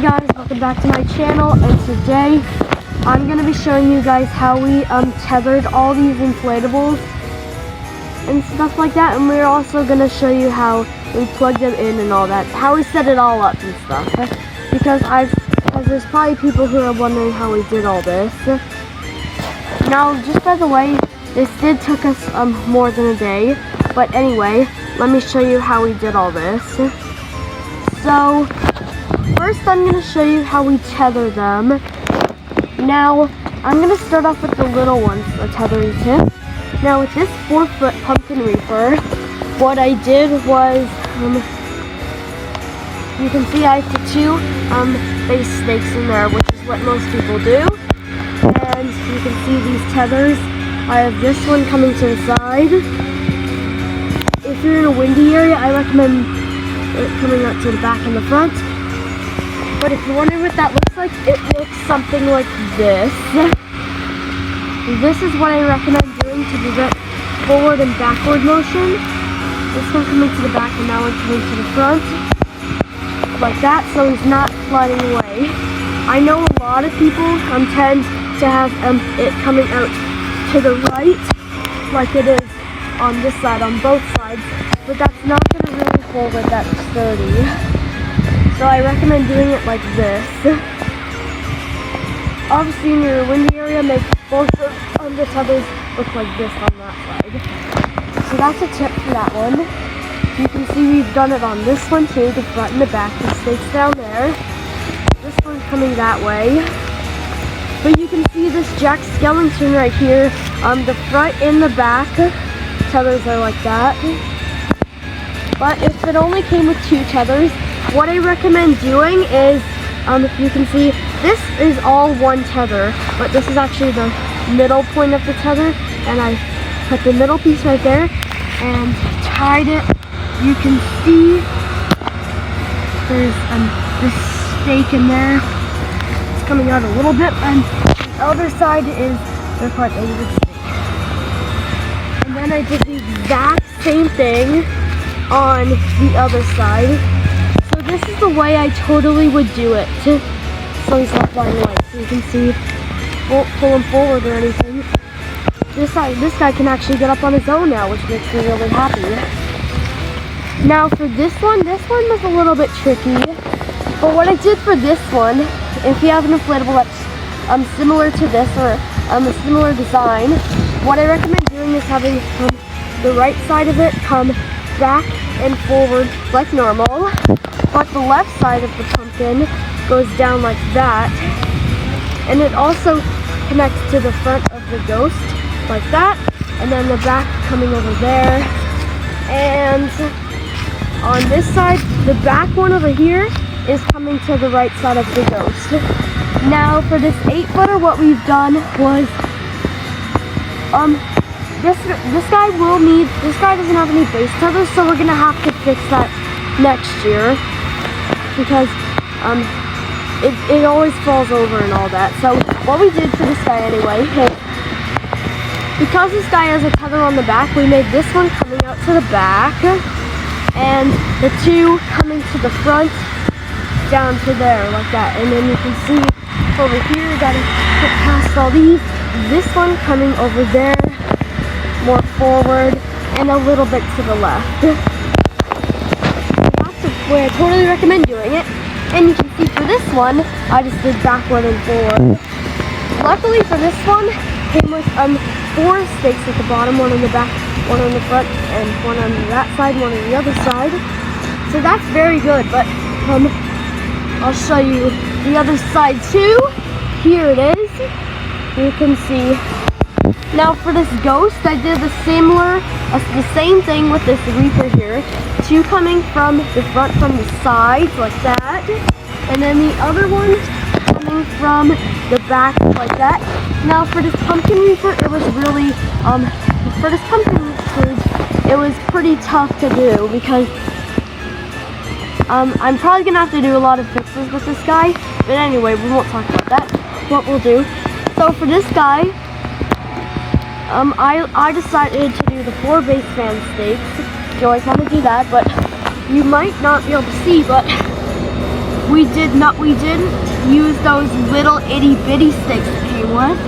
Hey guys, welcome back to my channel, and today I'm going to be showing you guys how we tethered all these inflatables and stuff like that, and we're also going to show you how we plugged them in and all that, how we set it all up and stuff, because there's probably people who are wondering how we did all this. Now, just by the way, this did took us more than a day, but anyway, let me show you how we did all this. So first, I'm going to show you how we tether them. Now, I'm going to start off with the little ones, the tethering tip. Now, with this 4-foot pumpkin reaper, what I did was, you can see I put 2 base stakes in there, which is what most people do. And you can see these tethers. I have this one coming to the side. If you're in a windy area, I recommend it coming out to the back and the front. But if you're wondering what that looks like, it looks something like this. This is what I recommend doing to prevent forward and backward motion. This one coming to the back and that one coming to the front. Like that, so he's not sliding away. I know a lot of people tend to have it coming out to the right, like it is on this side, on both sides. But that's not going to really hold it that sturdy. So I recommend doing it like this. Obviously, in your windy area, make both of the tethers look like this on that side. So that's a tip for that one. You can see we've done it on this one too, the front and the back. The stakes down there. This one coming that way. But you can see this jack skeleton right here. The front and the back tethers are like that. But if it only came with 2 tethers, what I recommend doing is, if you can see, this is all one tether, but this is actually the middle point of the tether, and I put the middle piece right there and tied it. You can see there's this stake in there. It's coming out a little bit, and the other side is the part that you would stake. And then I did the exact same thing on the other side. So this is the way I totally would do it. So he's not flying away, so you can see, won't pull him forward or anything. This guy can actually get up on his own now, which makes me really happy. Now for this one was a little bit tricky. But what I did for this one, if you have an inflatable that's similar to this or a similar design, what I recommend doing is having the right side of it come back and forward like normal, but the left side of the pumpkin goes down like that, and it also connects to the front of the ghost like that, and then the back coming over there. And on this side, the back one over here is coming to the right side of the ghost. Now for this 8-footer, what we've done was this guy doesn't have any base tethers, so we're gonna have to fix that next year, because it always falls over and all that. So what we did for this guy anyway is, because this guy has a tether on the back, we made this one coming out to the back, and the 2 coming to the front down to there like that. And then you can see over here, you gotta get past all these. This one coming over there, more forward, and a little bit to the left. That's the way I totally recommend doing it. And you can see for this one, I just did backward and forward. Luckily for this one, came with 4 stakes at the bottom, 1 on the back, 1 on the front, and 1 on that side, 1 on the other side. So that's very good, but I'll show you the other side too. Here it is. You can see. Now for this ghost, I did the same thing with this reaper here. 2 coming from the front, from the sides like that, and then the other one coming from the back like that. Now for this pumpkin reaper, it was really it was pretty tough to do, because I'm probably gonna have to do a lot of fixes with this guy. But anyway, we won't talk about that. What we'll do. So for this guy, I decided to do the 4 base fan stakes. You always want to do that, but you might not be able to see, but we didn't use those little itty bitty stakes that came with.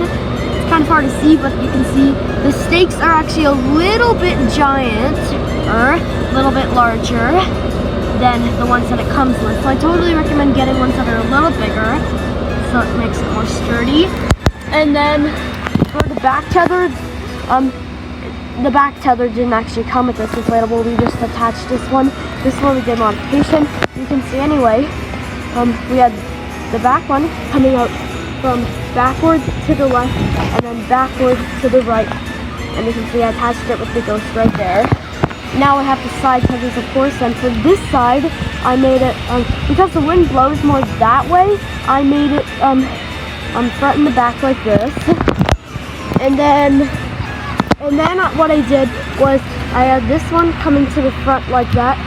It's kind of hard to see, but you can see the stakes are actually a little bit giant, or a little bit larger than the ones that it comes with. So I totally recommend getting ones that are a little bigger, so it makes it more sturdy. And then for the back tether, the back tether didn't actually come with this inflatable. We just attached this one. This one we did modification. You can see anyway, we had the back one coming out from backwards to the left and then backwards to the right. And you can see I attached it with the ghost right there. Now I have the side tethers, of course, and for this side, I made it, because the wind blows more that way, I made it front and the back like this. And then what I did was I had this one coming to the front like that,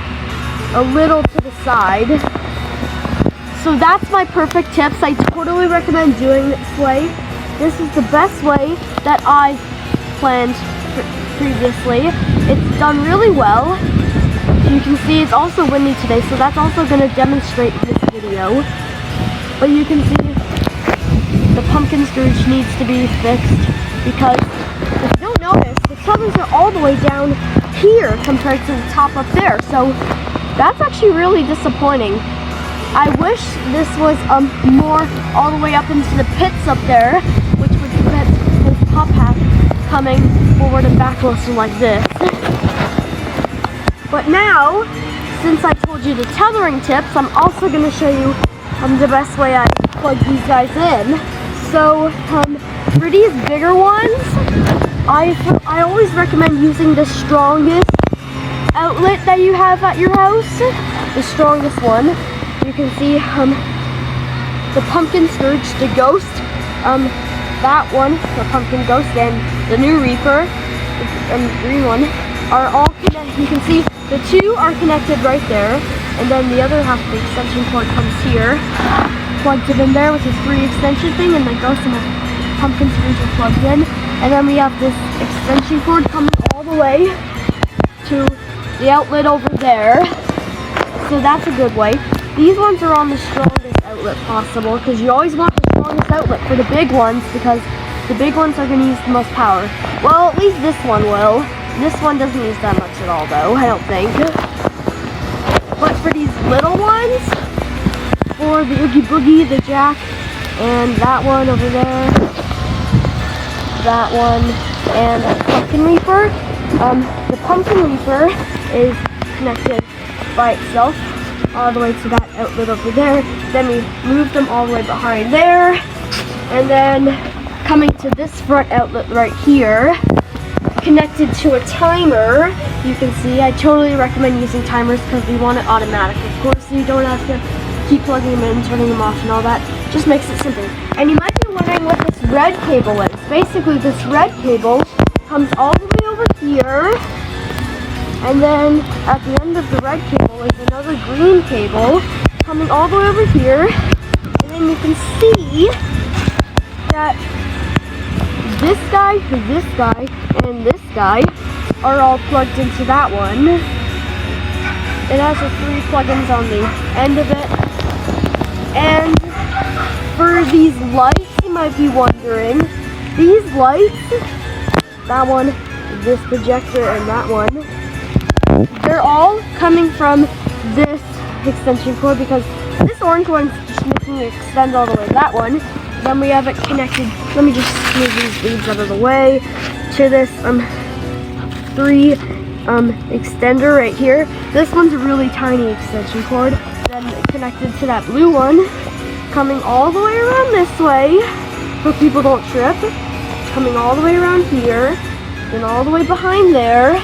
a little to the side. So that's my perfect tips. I totally recommend doing it this way. This is the best way that I planned previously. It's done really well. You can see it's also windy today, so that's also going to demonstrate in this video. But you can see the pumpkin scrooge needs to be fixed because if you don't notice, the tethers are all the way down here compared to the top up there. So that's actually really disappointing. I wish this was more all the way up into the pits up there, which would prevent his top hat coming forward and backwards like this. But now, since I told you the tethering tips, I'm also going to show you the best way I plug these guys in. So for these bigger ones, I always recommend using the strongest outlet that you have at your house, the strongest one. You can see the pumpkin scrooge, the ghost, that one, the pumpkin ghost, and the new reaper, the green one, are all connected. You can see the two are connected right there, and then the other half of the extension cord comes here, plugged it in there with this 3 extension thing, and the ghost and the pumpkin scrooge are plugged in. And then we have this extension cord coming all the way to the outlet over there. So that's a good way. These ones are on the strongest outlet possible because you always want the strongest outlet for the big ones because the big ones are going to use the most power. Well, at least this one will. This one doesn't use that much at all though, I don't think. But for these little ones, for the Oogie Boogie, the Jack, and that one over there, that one, and the Pumpkin Reaper, the Pumpkin Reaper is connected by itself all the way to that outlet over there. Then we move them all the way behind there, and then coming to this front outlet right here, connected to a timer. You can see I totally recommend using timers because we want it automatic, of course, so you don't have to keep plugging them in, turning them off and all that. Just makes it simple. And you might be wondering what this red cable is. Basically, this red cable comes all the way over here, and then at the end of the red cable is another green cable coming all the way over here, and then you can see that this guy, and this guy are all plugged into that one. It has the 3 plugins on the end of it. And for these lights, you might be wondering, these lights, that one, this projector, and that one, they're all coming from this extension cord because this orange one's just making it extend all the way to that one. Then we have it connected, let me just move these leaves out of the way, to this 3 extender right here. This one's a really tiny extension cord. Then connected to that blue one, coming all the way around this way, so people don't trip. Coming all the way around here, then all the way behind there,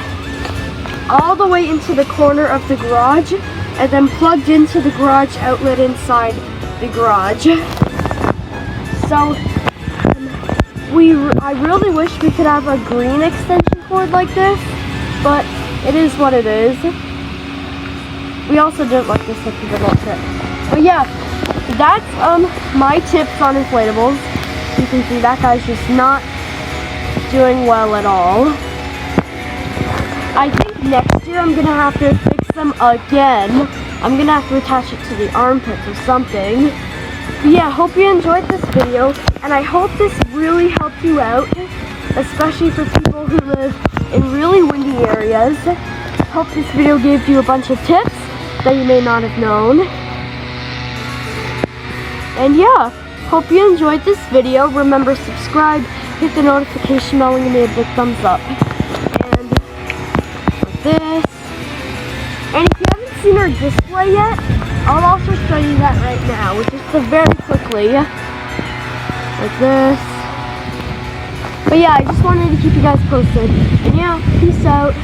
all the way into the corner of the garage, and then plugged into the garage outlet inside the garage. So, I really wish we could have a green extension cord like this, but it is what it is. We also didn't like this so people don't trip. But yeah, that's my tips on inflatables. You can see that guy's just not doing well at all. I think next year I'm gonna have to fix them again I'm gonna have to attach it to the armpits or something. But yeah, hope you enjoyed this video, and I hope this really helped you out, especially for people who live in really windy areas. Hope this video gave you a bunch of tips that you may not have known. And yeah, hope you enjoyed this video. Remember, subscribe, hit the notification bell, and give me a big thumbs up. And like this. And if you haven't seen our display yet, I'll also show you that right now, just very quickly. Like this. But yeah, I just wanted to keep you guys posted. And yeah, peace out.